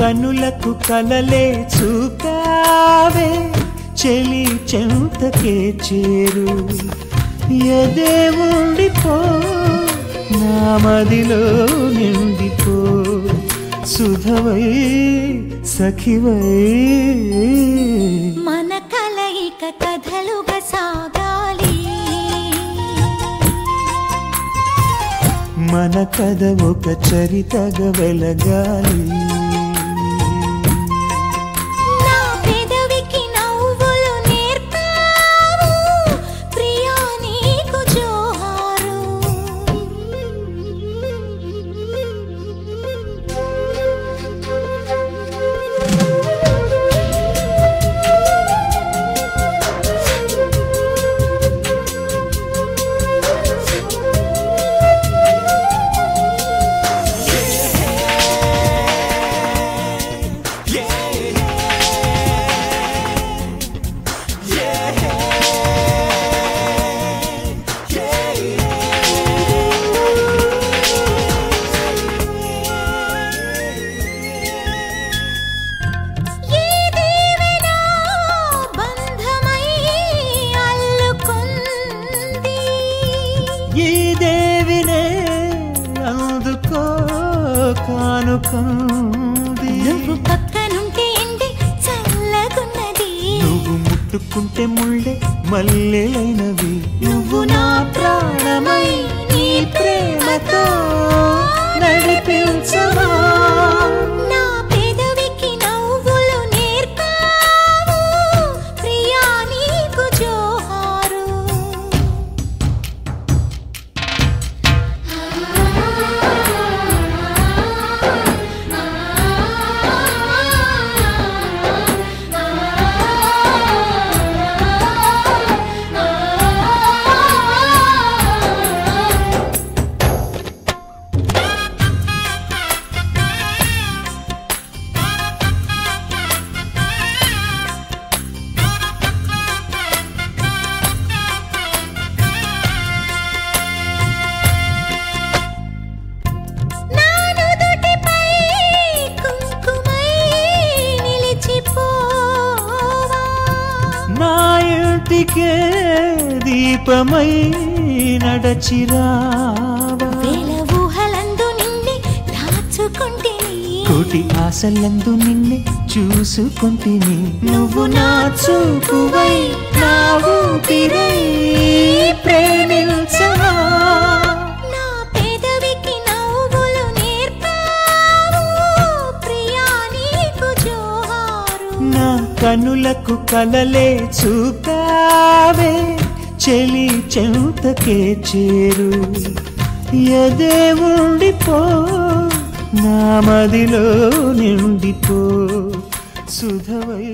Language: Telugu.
కనులకు కలలే చూపావే చెలి చెంతకే చేరు ఎదే ఉండిపో నా మదిలో నిండిపో సుధవై సఖివై మన కలయిక కథలుగా సాగాలి మన కథ ఒక చరితగా వెలగాలి ఈ దేవినే అందుకో కానుకంది నువ్వు పక్కనుంటే ఎండి చల్లగున్నది నువ్వు ముట్టుకుంటే ముళ్ళే మల్లెలైనవి నువ్వు నా ప్రాణమై నీ ప్రేమతో నడిపించవా నా పెదవికి నవ్వులు నేర్పావు ప్రియా నీకు జోహారు నా ఇంటికే దీపమై నడచిరావా వేల ఊహలందు నిన్నే దాచుకుంటేని కోటి ఆశలందు నిన్నే చూసుకుంటేని నువ్వు నా చూపువై నా ఊపిరై ప్రేమించవా నా పెదవికి నవ్వులు నేర్పావు ప్రియా నీకు జోహారు నా కనులకు కలలే చూపావే చెలి చెంతకే చేరు ఎదే ఉండిపో నా మదిలో నిండిపో సుధవై